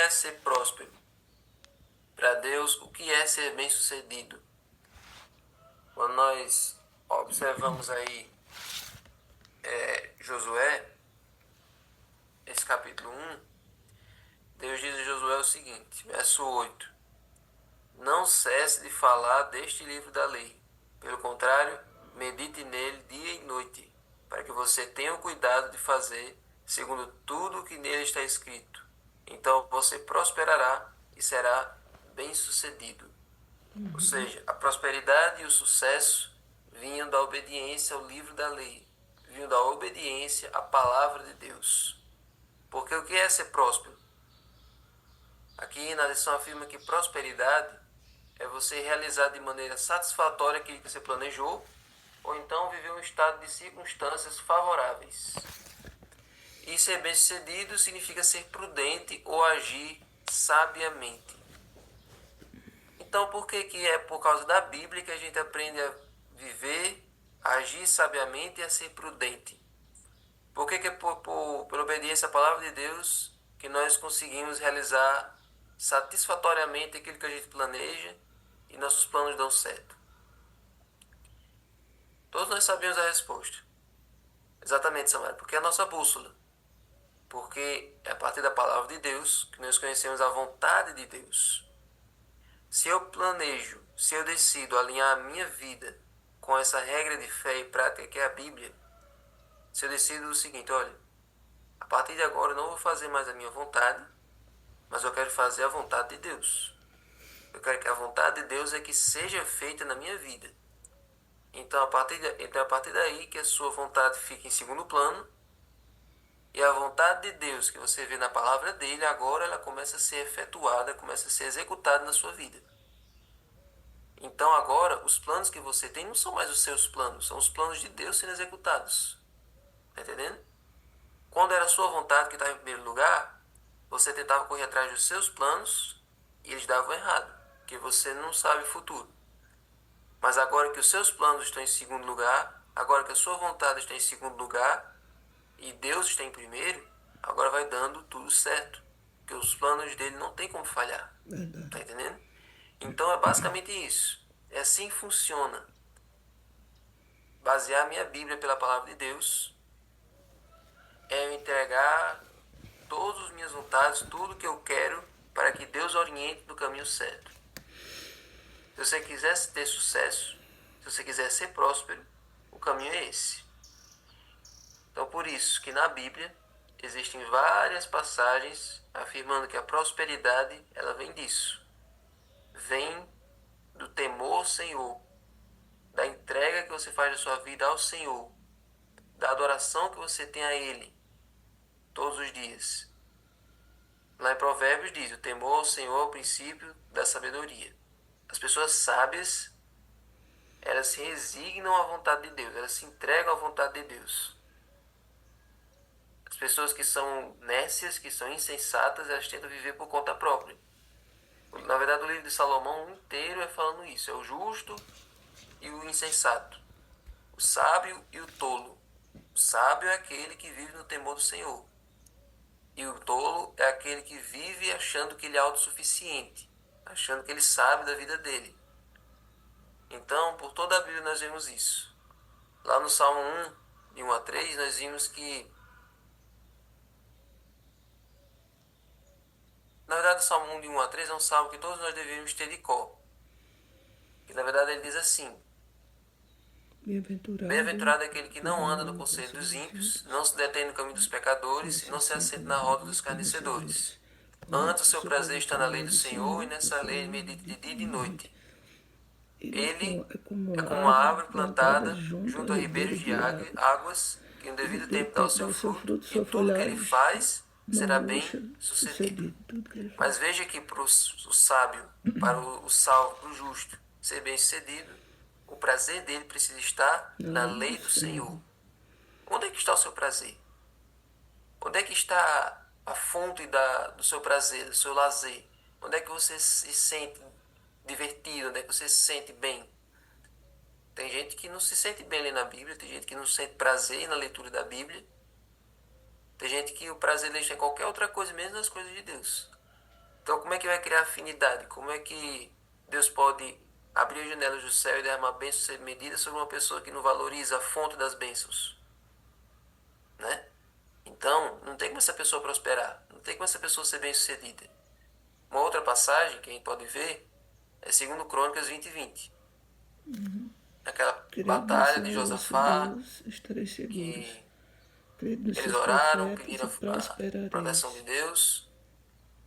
é ser próspero? Para Deus, o que é ser bem-sucedido? Quando nós observamos aí Josué, esse capítulo 1, Deus diz a Josué o seguinte, verso 8: Não cesse de falar deste livro da lei. Pelo contrário, medite nele dia e noite, para que você tenha o cuidado de fazer segundo tudo o que nele está escrito. Então você prosperará e será bem-sucedido. Ou seja, a prosperidade e o sucesso vinham da obediência ao livro da lei, vinham da obediência à palavra de Deus. Porque o que é ser próspero? Aqui na lição afirma que prosperidade é você realizar de maneira satisfatória aquilo que você planejou, ou então viver um estado de circunstâncias favoráveis. E ser bem-sucedido significa ser prudente ou agir sabiamente. Então, por que é por causa da Bíblia que a gente aprende a viver, a agir sabiamente e a ser prudente? Por que é por obediência à palavra de Deus que nós conseguimos realizar satisfatoriamente aquilo que a gente planeja e nossos planos dão certo? Todos nós sabemos a resposta. Exatamente, Samuel, porque é a nossa bússola. Porque é a partir da palavra de Deus que nós conhecemos a vontade de Deus. Se eu planejo, se eu decido alinhar a minha vida com essa regra de fé e prática que é a Bíblia, se eu decido o seguinte, olha, a partir de agora eu não vou fazer mais a minha vontade, mas eu quero fazer a vontade de Deus. Eu quero que a vontade de Deus é que seja feita na minha vida. Então, a partir daí que a sua vontade fica em segundo plano, e a vontade de Deus que você vê na palavra dele, agora ela começa a ser efetuada, começa a ser executada na sua vida. Então agora, os planos que você tem não são mais os seus planos, são os planos de Deus sendo executados. Tá entendendo? Quando era a sua vontade que estava em primeiro lugar, você tentava correr atrás dos seus planos e eles davam errado, porque você não sabe o futuro. Mas agora que os seus planos estão em segundo lugar, agora que a sua vontade está em segundo lugar e Deus está em primeiro, agora vai dando tudo certo, porque os planos dele não tem como falhar. Tá entendendo? Então é basicamente isso. É assim que funciona. Basear minha Bíblia pela palavra de Deus é eu entregar todas as minhas vontades, tudo que eu quero, para que Deus oriente no caminho certo. Se você quiser ter sucesso, se você quiser ser próspero, o caminho é esse. Então, por isso que na Bíblia existem várias passagens afirmando que a prosperidade ela vem disso. Vem do temor ao Senhor, da entrega que você faz da sua vida ao Senhor, da adoração que você tem a Ele todos os dias. Lá em Provérbios diz, o temor ao Senhor é o princípio da sabedoria. As pessoas sábias, elas se resignam à vontade de Deus, elas se entregam à vontade de Deus. As pessoas que são nécias, que são insensatas, elas tentam viver por conta própria. Na verdade, o livro de Salomão inteiro é falando isso, é o justo e o insensato, o sábio e o tolo. O sábio é aquele que vive no temor do Senhor. E o tolo é aquele que vive achando que ele é autossuficiente, achando que ele sabe da vida dele. Então, por toda a Bíblia nós vemos isso. Lá no Salmo 1, de 1 a 3, nós vimos que... Na verdade, o Salmo 1, de 1 a 3 é um salmo que todos nós devemos ter de cor. E, na verdade, ele diz assim... Bem-aventurado é aquele que não anda no conselho dos ímpios, não se detém no caminho dos pecadores e não se assenta na roda dos escarnecedores. Antes o seu prazer está na lei do Senhor e nessa lei ele medita de dia e de noite. Ele é como uma árvore plantada junto a ribeiros de águas, que no devido tempo dá o seu fruto, e tudo que ele faz será bem sucedido. Mas veja que para o sábio, para o salvo, para o justo ser bem sucedido, o prazer dele precisa estar na lei do Senhor. Onde é que está o seu prazer? Onde é que está a fonte do seu prazer, do seu lazer? Onde é que você se sente divertido? Onde é que você se sente bem? Tem gente que não se sente bem lendo a Bíblia, tem gente que não sente prazer na leitura da Bíblia. Tem gente que o prazer dele está em qualquer outra coisa, menos nas coisas de Deus. Então, como é que vai criar afinidade? Como é que Deus pode abrir as janelas do céu e derramar bênçãos sem medida sobre uma pessoa que não valoriza a fonte das bênçãos, né? Então, não tem como essa pessoa prosperar, não tem como essa pessoa ser bem-sucedida. Uma outra passagem que a gente pode ver é 2 Crônicas 20:20. Aquela Credo no batalha de Senhor vosso Josafá, Deus, estareis seguros. que Credo nos eles seus oraram, profetas pediram e a proteção de prosperareis. Deus.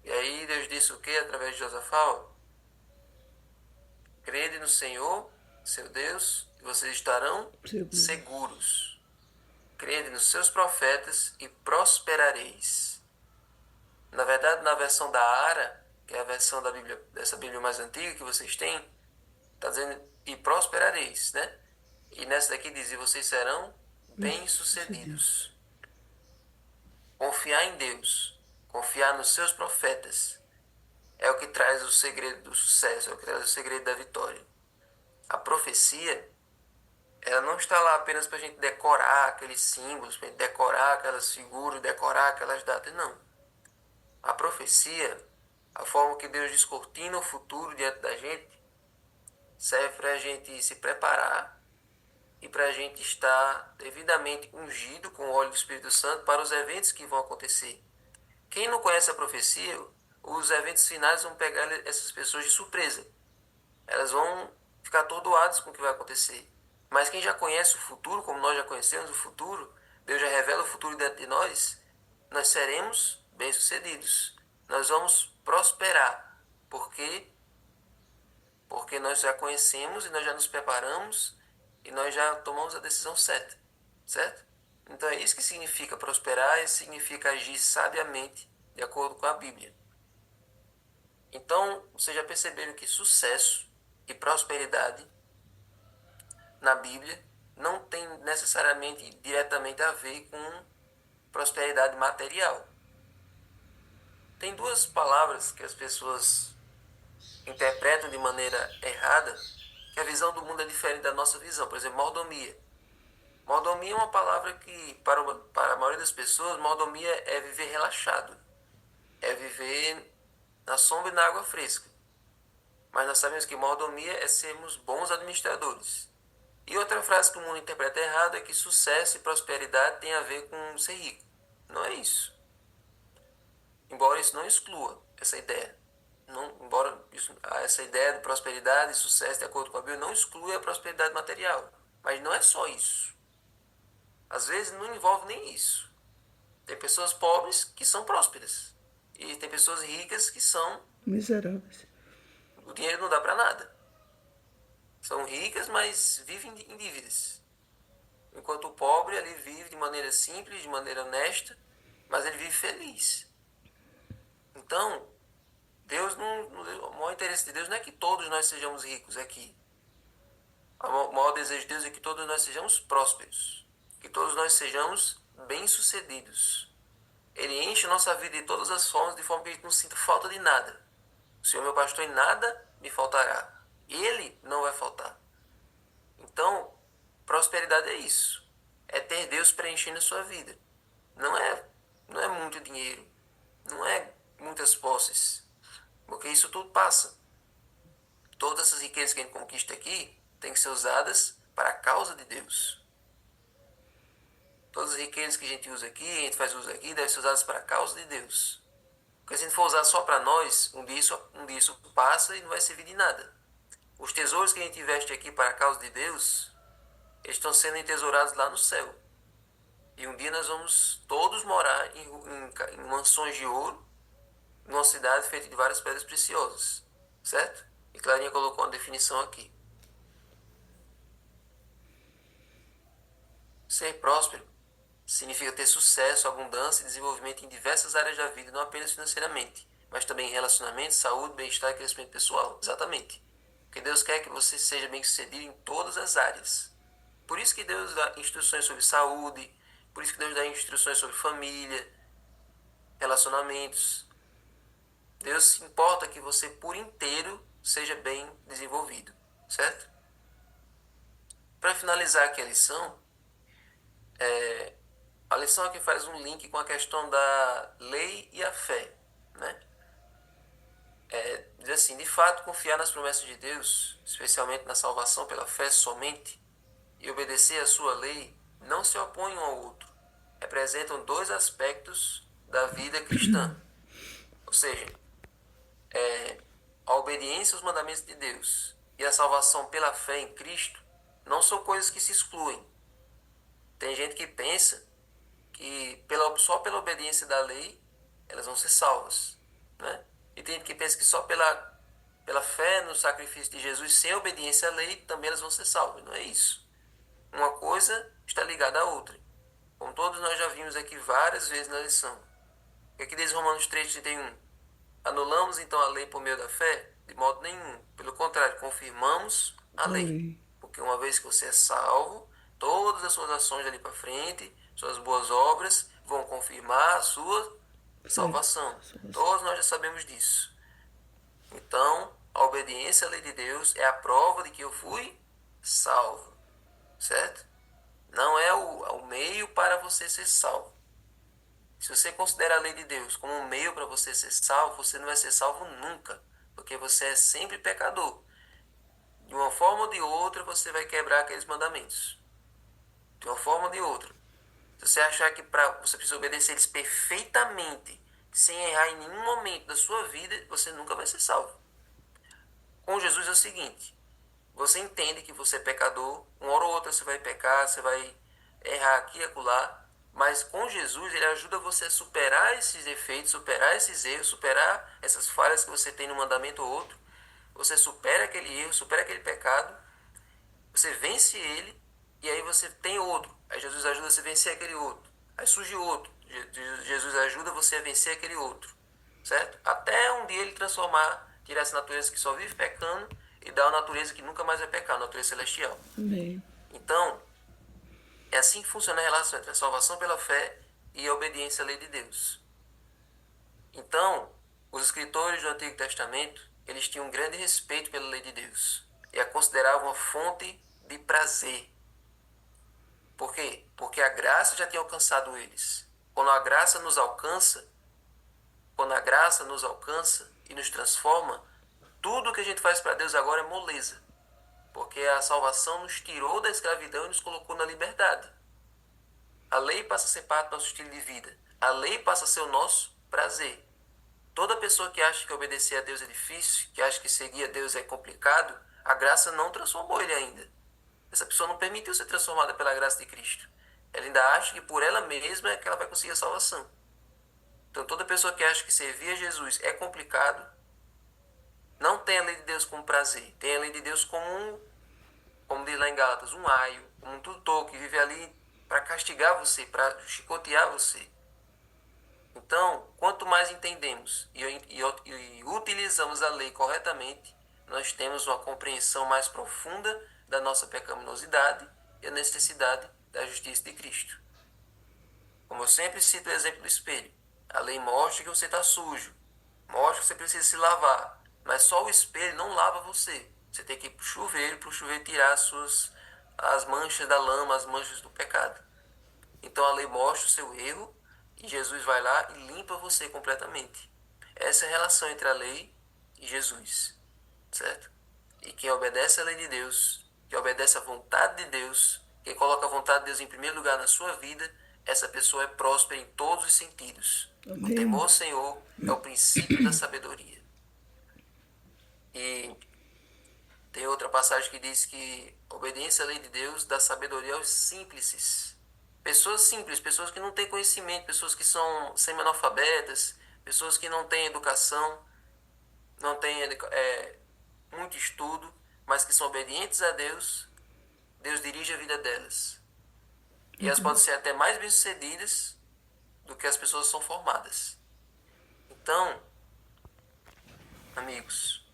E aí Deus disse o que através de Josafá? Crede no Senhor, seu Deus, e vocês estarão Seguros. seguros. Crede nos seus profetas e prosperareis. Na verdade, na versão da Ara, que é a versão da Bíblia, dessa Bíblia mais antiga que vocês têm, está dizendo e prosperareis, né? E nessa daqui diz, e vocês serão Bem-sucedidos. bem-sucedidos. Confiar em Deus, confiar nos seus profetas, é o que traz o segredo do sucesso, é o que traz o segredo da vitória. A profecia, ela não está lá apenas para a gente decorar aqueles símbolos, para a gente decorar aquelas figuras, decorar aquelas datas, não. A profecia, a forma que Deus descortina o futuro diante da gente, serve para a gente se preparar e para a gente estar devidamente ungido com o óleo do Espírito Santo para os eventos que vão acontecer. Quem não conhece a profecia, os eventos finais vão pegar essas pessoas de surpresa. Elas vão ficar atordoadas com o que vai acontecer. Mas quem já conhece o futuro, como nós já conhecemos o futuro, Deus já revela o futuro dentro de nós seremos bem-sucedidos. Nós vamos prosperar. Por quê? Porque nós já conhecemos e nós já nos preparamos e nós já tomamos a decisão certa, certo? Então é isso que significa prosperar, isso significa agir sabiamente de acordo com a Bíblia. Então, vocês já perceberam que sucesso e prosperidade na Bíblia não tem necessariamente diretamente a ver com prosperidade material. Tem duas palavras que as pessoas interpretam de maneira errada, que a visão do mundo é diferente da nossa visão. Por exemplo, mordomia. Mordomia é uma palavra que, para a maioria das pessoas, mordomia é viver relaxado. É viver na sombra e na água fresca. Mas nós sabemos que mordomia é sermos bons administradores. E outra frase que o mundo interpreta errado é que sucesso e prosperidade tem a ver com ser rico. Não é isso. Embora isso não exclua essa ideia. Embora essa ideia de prosperidade e sucesso, de acordo com a Bíblia, não exclui a prosperidade material. Mas não é só isso. Às vezes não envolve nem isso. Tem pessoas pobres que são prósperas. E tem pessoas ricas que são... Miseráveis. O dinheiro não dá para nada. São ricas, mas vivem em dívidas. Enquanto o pobre, ele vive de maneira simples, de maneira honesta, mas ele vive feliz. Então, Deus o maior interesse de Deus não é que todos nós sejamos ricos aqui. O maior desejo de Deus é que todos nós sejamos prósperos. Que todos nós sejamos bem-sucedidos. Ele enche nossa vida de todas as formas, de forma que a gente não sinta falta de nada. O Senhor, meu pastor, em nada me faltará. Ele não vai faltar. Então, prosperidade é isso. É ter Deus preenchendo a sua vida. Não é muito dinheiro. Não é muitas posses. Porque isso tudo passa. Todas essas riquezas que a gente conquista aqui têm que ser usadas para a causa de Deus. Todas as riquezas que a gente usa aqui, a gente faz uso aqui, devem ser usadas para a causa de Deus. Porque se a gente for usar só para nós, um dia isso passa e não vai servir de nada. Os tesouros que a gente investe aqui para a causa de Deus, eles estão sendo entesourados lá no céu. E um dia nós vamos todos morar em mansões de ouro, numa cidade feita de várias pedras preciosas. Certo? E Clarinha colocou uma definição aqui. Ser próspero significa ter sucesso, abundância e desenvolvimento em diversas áreas da vida, não apenas financeiramente, mas também em relacionamento, saúde, bem-estar e crescimento pessoal. Exatamente. Porque Deus quer que você seja bem-sucedido em todas as áreas. Por isso que Deus dá instruções sobre saúde, por isso que Deus dá instruções sobre família, relacionamentos. Deus se importa que você por inteiro seja bem desenvolvido, certo? Para finalizar aqui a lição aqui faz um link com a questão da lei e a fé, né? assim, de fato, confiar nas promessas de Deus, especialmente na salvação pela fé somente, e obedecer à sua lei, não se opõem um ao outro. Representam dois aspectos da vida cristã. Ou seja, a obediência aos mandamentos de Deus e a salvação pela fé em Cristo não são coisas que se excluem. Tem gente que pensa que só pela obediência da lei elas vão ser salvas, né? E tem gente que pensa que só pela fé no sacrifício de Jesus, sem obediência à lei, também elas vão ser salvas. Não é isso. Uma coisa está ligada à outra. Como todos nós já vimos aqui várias vezes na lição. O que diz Romanos 3,31? Anulamos então a lei por meio da fé? De modo nenhum. Pelo contrário, confirmamos a lei. Porque uma vez que você é salvo, todas as suas ações dali para frente, suas boas obras, vão confirmar a sua salvação. Todos nós já sabemos disso. Então, a obediência à lei de Deus é a prova de que eu fui salvo. Certo? Não é o meio para você ser salvo. Se você considera a lei de Deus como um meio para você ser salvo, você não vai ser salvo nunca. Porque você é sempre pecador. De uma forma ou de outra, você vai quebrar aqueles mandamentos. De uma forma ou de outra. Se você achar que você precisa obedecer eles perfeitamente, sem errar em nenhum momento da sua vida, você nunca vai ser salvo. Com Jesus é o seguinte: você entende que você é pecador, uma hora ou outra você vai pecar, você vai errar aqui e acolá, mas com Jesus ele ajuda você a superar esses defeitos, superar esses erros, superar essas falhas que você tem no mandamento ou outro. Você supera aquele erro, supera aquele pecado, você vence ele e aí você tem outro. Aí Jesus ajuda você a vencer aquele outro. Aí surge outro. Jesus ajuda você a vencer aquele outro. Certo? Até um dia ele tirar essa natureza que só vive pecando e dar uma natureza que nunca mais vai pecar, a natureza celestial. Amém. Então, é assim que funciona a relação entre a salvação pela fé e a obediência à lei de Deus. Então, os escritores do Antigo Testamento, eles tinham um grande respeito pela lei de Deus e a consideravam uma fonte de prazer. Por quê? Porque a graça já tinha alcançado eles. Quando a graça nos alcança e nos transforma, tudo que a gente faz para Deus agora é moleza. Porque a salvação nos tirou da escravidão e nos colocou na liberdade. A lei passa a ser parte do nosso estilo de vida. A lei passa a ser o nosso prazer. Toda pessoa que acha que obedecer a Deus é difícil, que acha que seguir a Deus é complicado, a graça não transformou ele ainda. Essa pessoa não permitiu ser transformada pela graça de Cristo. Ela ainda acha que por ela mesma é que ela vai conseguir a salvação. Então toda pessoa que acha que servir a Jesus é complicado, não tem a lei de Deus como prazer. Tem a lei de Deus como diz lá em Gálatas, um aio, como um tutor que vive ali para castigar você, para chicotear você. Então, quanto mais entendemos e utilizamos a lei corretamente, nós temos uma compreensão mais profunda da nossa pecaminosidade e a necessidade da justiça de Cristo. Como eu sempre cito o exemplo do espelho, a lei mostra que você está sujo, mostra que você precisa se lavar, mas só o espelho não lava você. Você tem que ir para o chuveiro tirar as manchas da lama, as manchas do pecado. Então a lei mostra o seu erro e Jesus vai lá e limpa você completamente. Essa é a relação entre a lei e Jesus, certo? E quem obedece à lei de Deus, quem obedece à vontade de Deus, quem coloca a vontade de Deus em primeiro lugar na sua vida, essa pessoa é próspera em todos os sentidos. Amém. O temor ao Senhor é o princípio da sabedoria. E tem outra passagem que diz que a obediência à lei de Deus dá sabedoria aos simples. Pessoas simples, pessoas que não têm conhecimento, pessoas que são semi-analfabetas, pessoas que não têm educação, não têm muito estudo, mas que são obedientes a Deus, Deus dirige a vida delas. E elas podem ser até mais bem-sucedidas do que as pessoas que são formadas. Então, amigos,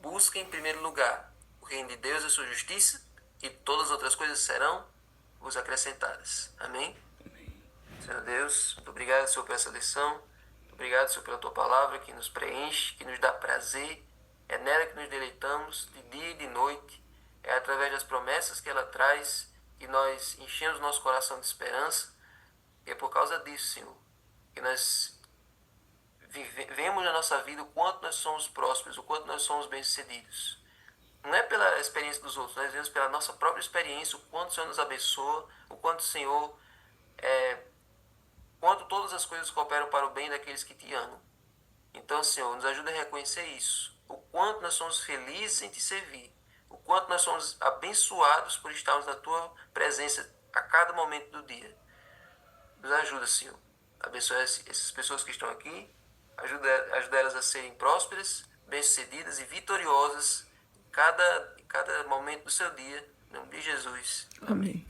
busquem em primeiro lugar o reino de Deus e a sua justiça, e todas as outras coisas serão vos acrescentadas. Amém? Senhor Deus, muito obrigado, Senhor, por essa lição. Muito obrigado, Senhor, pela tua palavra que nos preenche, que nos dá prazer. É nela que nos deleitamos de dia e de noite. É através das promessas que ela traz que nós enchemos nosso coração de esperança. E é por causa disso, Senhor, que nós vemos na nossa vida o quanto nós somos prósperos, o quanto nós somos bem-sucedidos. Não é pela experiência dos outros, nós vemos pela nossa própria experiência o quanto o Senhor nos abençoa, o quanto o Senhor, quanto todas as coisas cooperam para o bem daqueles que te amam. Então, Senhor, nos ajuda a reconhecer isso, o quanto nós somos felizes em te servir, o quanto nós somos abençoados por estarmos na tua presença a cada momento do dia. Nos ajuda, Senhor. Abençoa essas pessoas que estão aqui, ajuda elas a serem prósperas, bem-sucedidas e vitoriosas em cada momento do seu dia. Em nome de Jesus. Amém.